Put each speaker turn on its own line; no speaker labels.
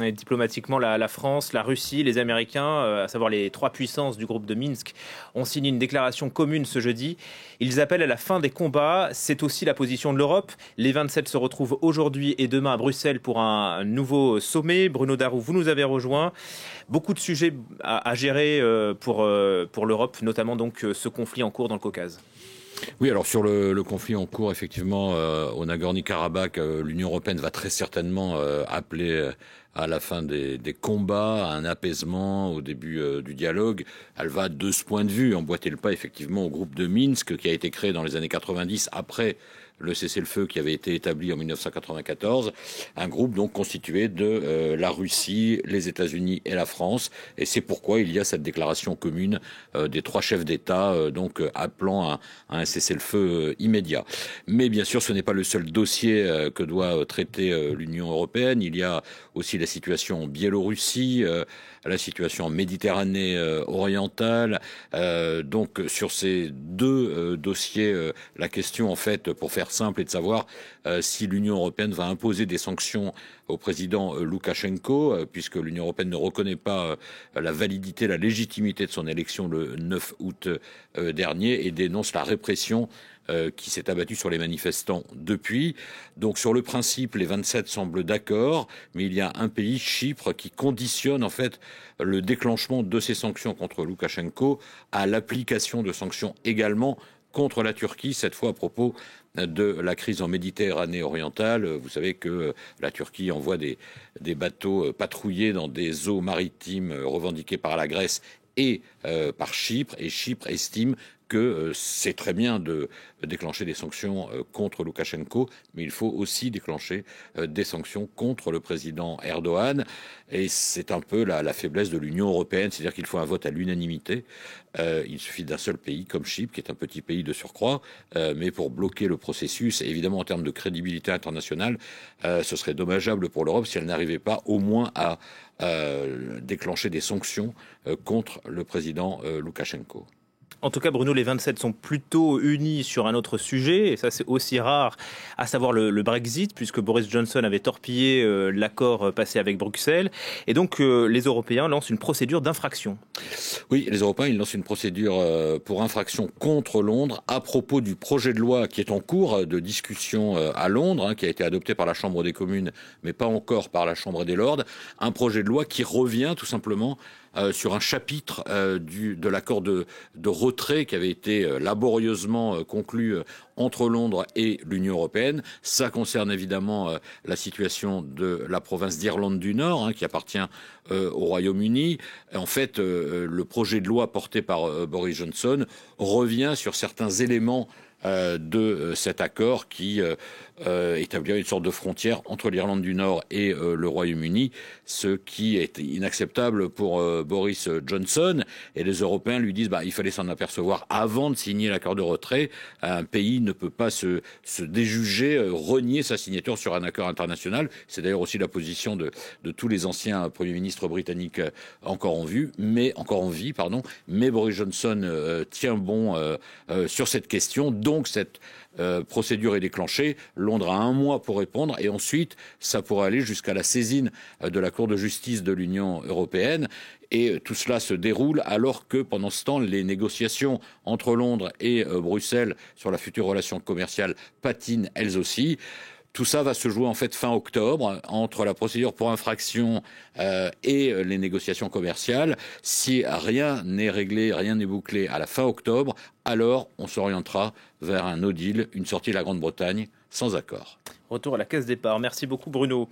Et diplomatiquement, la France, la Russie, les Américains, à savoir les trois puissances du groupe de Minsk, ont signé une déclaration commune ce jeudi. Ils appellent à la fin des combats. C'est aussi la position de l'Europe. Les 27 se retrouvent aujourd'hui et demain à Bruxelles pour un nouveau sommet. Bruno Darou, vous nous avez rejoint. Beaucoup de sujets à gérer pour l'Europe, notamment donc ce conflit en cours dans le Caucase.
Oui, alors sur le conflit en cours, effectivement, au Nagorno-Karabakh, l'Union européenne va très certainement appeler à la fin des combats, à un apaisement au début du dialogue. Elle va, de ce point de vue, emboîter le pas effectivement au groupe de Minsk qui a été créé dans les années 90 après le cessez-le-feu qui avait été établi en 1994, un groupe donc constitué de la Russie, les États-Unis et la France, et c'est pourquoi il y a cette déclaration commune des trois chefs d'État appelant à un cessez-le-feu immédiat. Mais bien sûr, ce n'est pas le seul dossier que doit traiter l'Union européenne. Il y a aussi la situation en Biélorussie, la situation en Méditerranée orientale. Donc sur ces deux dossiers, la question en fait, pour faire simple, est de savoir si l'Union européenne va imposer des sanctions au président Loukachenko, puisque l'Union européenne ne reconnaît pas la validité, la légitimité de son élection le 9 août dernier et dénonce la répression qui s'est abattue sur les manifestants depuis. Donc sur le principe, les 27 semblent d'accord, mais il y a un pays, Chypre, qui conditionne en fait le déclenchement de ces sanctions contre Loukachenko à l'application de sanctions également contre la Turquie, cette fois à propos de la crise en Méditerranée orientale. Vous savez que la Turquie envoie des bateaux patrouillés dans des eaux maritimes revendiquées par la Grèce et par Chypre, et Chypre estime que c'est très bien de déclencher des sanctions contre Loukachenko, mais il faut aussi déclencher des sanctions contre le président Erdogan. Et c'est un peu la faiblesse de l'Union européenne, c'est-à-dire qu'il faut un vote à l'unanimité. Il suffit d'un seul pays, comme Chypre, qui est un petit pays de surcroît, mais pour bloquer le processus, évidemment en termes de crédibilité internationale, ce serait dommageable pour l'Europe si elle n'arrivait pas au moins à déclencher des sanctions contre le président Loukachenko.
En tout cas, Bruno, les 27 sont plutôt unis sur un autre sujet, et ça c'est aussi rare, à savoir le Brexit, puisque Boris Johnson avait torpillé l'accord passé avec Bruxelles. Et donc les Européens lancent une procédure d'infraction.
Oui, les Européens, ils lancent une procédure pour infraction contre Londres à propos du projet de loi qui est en cours de discussion à Londres, qui a été adopté par la Chambre des communes, mais pas encore par la Chambre des lords. Un projet de loi qui revient tout simplement sur un chapitre de l'accord de retrait qui avait été laborieusement conclu entre Londres et l'Union européenne. Ça concerne évidemment la situation de la province d'Irlande du Nord, qui appartient au Royaume-Uni. En fait, le projet de loi porté par Boris Johnson revient sur certains éléments de cet accord qui établirait une sorte de frontière entre l'Irlande du Nord et le Royaume-Uni, ce qui est inacceptable pour Boris Johnson. Et les Européens lui disent il fallait s'en apercevoir avant de signer l'accord de retrait. Un pays ne peut pas se déjuger, renier sa signature sur un accord international. C'est d'ailleurs aussi la position de tous les anciens premiers ministres britanniques encore en vie, mais Boris Johnson tient bon sur cette question. Donc cette procédure est déclenchée. Londres a un mois pour répondre et ensuite ça pourrait aller jusqu'à la saisine de la Cour de justice de l'Union européenne. Et tout cela se déroule alors que pendant ce temps, les négociations entre Londres et Bruxelles sur la future relation commerciale patinent elles aussi. Tout ça va se jouer en fait fin octobre entre la procédure pour infraction et les négociations commerciales. Si rien n'est réglé, rien n'est bouclé à la fin octobre, alors on s'orientera vers un no deal, une sortie de la Grande-Bretagne sans accord.
Retour à la case départ. Merci beaucoup Bruno.